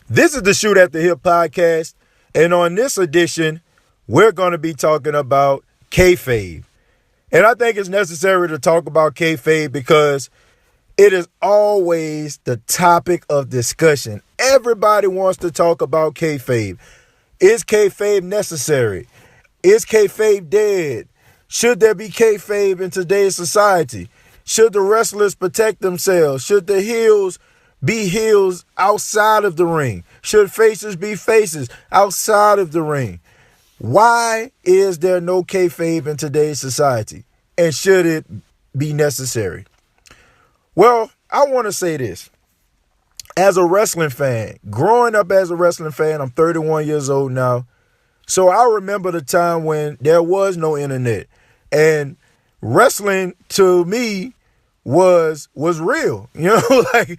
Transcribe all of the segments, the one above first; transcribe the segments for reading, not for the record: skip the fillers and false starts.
This is the Shoot at the Hip podcast, and on this edition, we're going to be talking about Kayfabe. And I think it's necessary to talk about Kayfabe because it is always the topic of discussion. Everybody wants to talk about Kayfabe. Is Kayfabe necessary? Is Kayfabe dead? Should there be Kayfabe in today's society? Should the wrestlers protect themselves? Should the heels be heels outside of the ring? Should faces be faces outside of the ring? Why is there no kayfabe in today's society? And should it be necessary? Well, I want to say this. As a wrestling fan, growing up as a wrestling fan, I'm 31 years old now. So I remember the time when there was no internet. And wrestling to me was real. I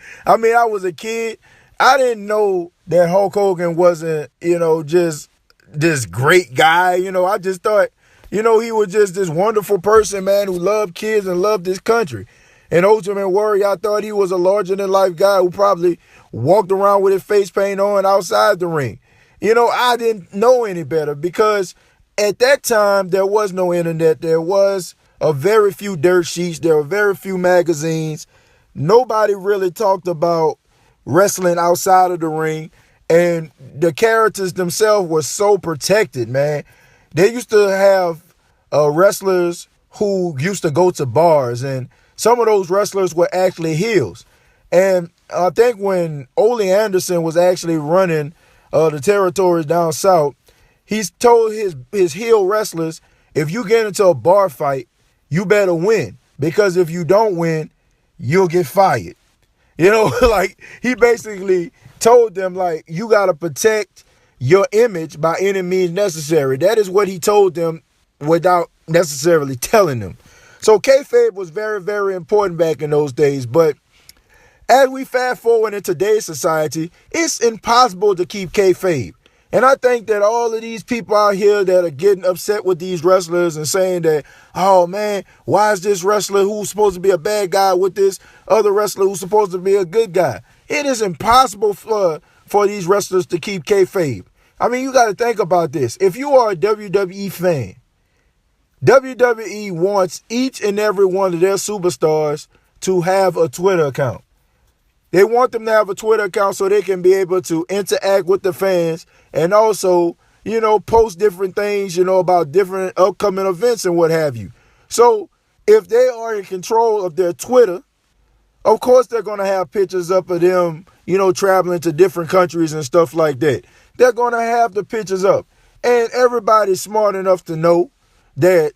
was a kid. I didn't know that Hulk Hogan wasn't, just this great guy. I just thought, he was just this wonderful person, man, who loved kids and loved this country. And Ultimate Warrior, I thought he was a larger than life guy who probably walked around with his face paint on outside the ring. I didn't know any better because at that time there was no internet. There was a very few dirt sheets. There were very few magazines. Nobody really talked about wrestling outside of the ring. And the characters themselves were so protected, man. They used to have wrestlers who used to go to bars, and some of those wrestlers were actually heels. And I think when Ole Anderson was actually running the territories down south, he's told his heel wrestlers, if you get into a bar fight, you better win, because if you don't win, you'll get fired. He basically told them, you got to protect your image by any means necessary. That is what he told them without necessarily telling them. So kayfabe was very, very important back in those days. But as we fast forward in today's society, it's impossible to keep kayfabe. And I think that all of these people out here that are getting upset with these wrestlers and saying that, oh man, why is this wrestler who's supposed to be a bad guy with this other wrestler who's supposed to be a good guy? It is impossible for these wrestlers to keep kayfabe. I mean, you got to think about this. If you are a WWE fan, WWE wants each and every one of their superstars to have a Twitter account. They want them to have a Twitter account so they can be able to interact with the fans and also, post different things, about different upcoming events and what have you. So if they are in control of their Twitter, of course they're going to have pictures up of them, traveling to different countries and stuff like that. They're going to have the pictures up. And everybody's smart enough to know that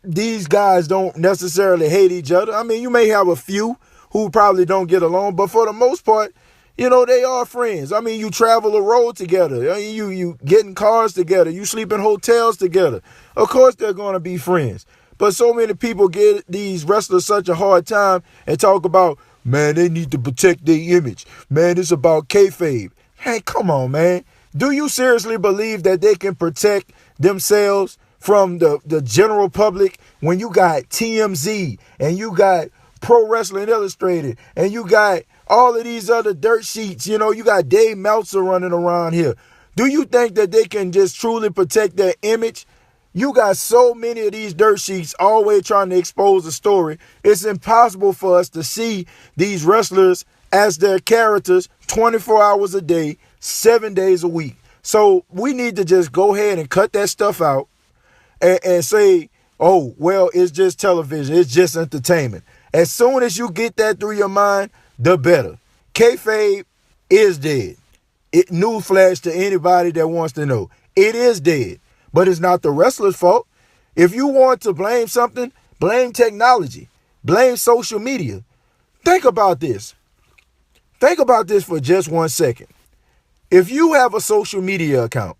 these guys don't necessarily hate each other. I mean, you may have a few who probably don't get along, but for the most part, they are friends. I mean, you travel a road together. You get in cars together. You sleep in hotels together. Of course, they're going to be friends. But so many people give these wrestlers such a hard time and talk about, man, they need to protect their image. Man, it's about kayfabe. Hey, come on, man. Do you seriously believe that they can protect themselves from the general public when you got TMZ and you got Pro Wrestling Illustrated and you got all of these other dirt sheets? You got Dave Meltzer running around here. Do you think that they can just truly protect their image? You got so many of these dirt sheets always trying to expose the story. It's impossible for us to see these wrestlers as their characters 24 hours a day, 7 days a week. So we need to just go ahead and cut that stuff out and say, oh, well, it's just television. It's just entertainment. As soon as you get that through your mind, the better. Kayfabe is dead. Newsflash to anybody that wants to know. It is dead. But it's not the wrestler's fault. If you want to blame something, blame technology. Blame social media. Think about this. Think about this for just 1 second. If you have a social media account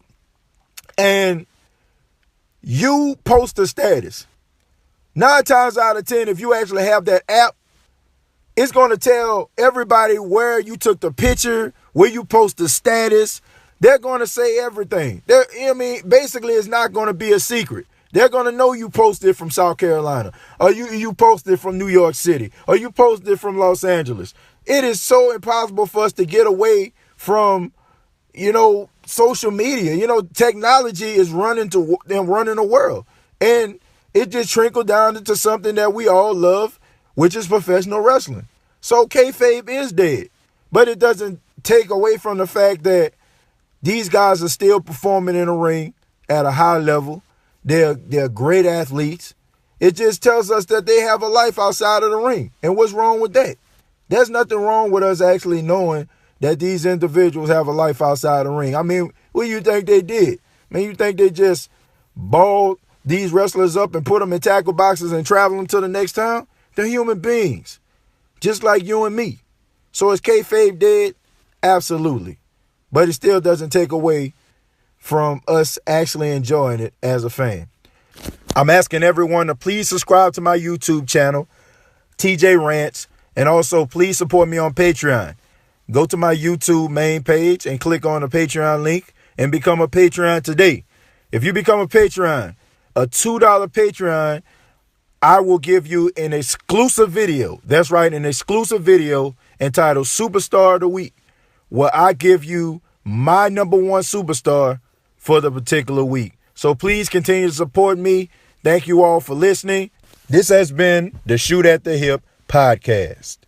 and you post a status, 9 times out of 10, if you actually have that app, it's going to tell everybody where you took the picture, where you post the status. They're going to say everything. Basically, it's not going to be a secret. They're going to know you posted from South Carolina, or you posted from New York City, or you posted from Los Angeles. It is so impossible for us to get away from social media. Technology is running the world. And it just trickled down into something that we all love, which is professional wrestling. So kayfabe is dead. But it doesn't take away from the fact that these guys are still performing in the ring at a high level. They're great athletes. It just tells us that they have a life outside of the ring. And what's wrong with that? There's nothing wrong with us actually knowing that these individuals have a life outside the ring. I mean, what do you think they did? Man, you think they just balled these wrestlers up and put them in tackle boxes and travel them to the next town? They're human beings, just like you and me. So is kayfabe dead? Absolutely. But it still doesn't take away from us actually enjoying it as a fan. I'm asking everyone to please subscribe to my YouTube channel, TJ Rants, and also please support me on Patreon. Go to my YouTube main page and click on the Patreon link and become a Patreon today. If you become a Patreon, a $2 Patreon, I will give you an exclusive video. That's right, an exclusive video entitled Superstar of the Week, where I give you my number one superstar for the particular week. So please continue to support me. Thank you all for listening. This has been the Shoot at the Hip podcast.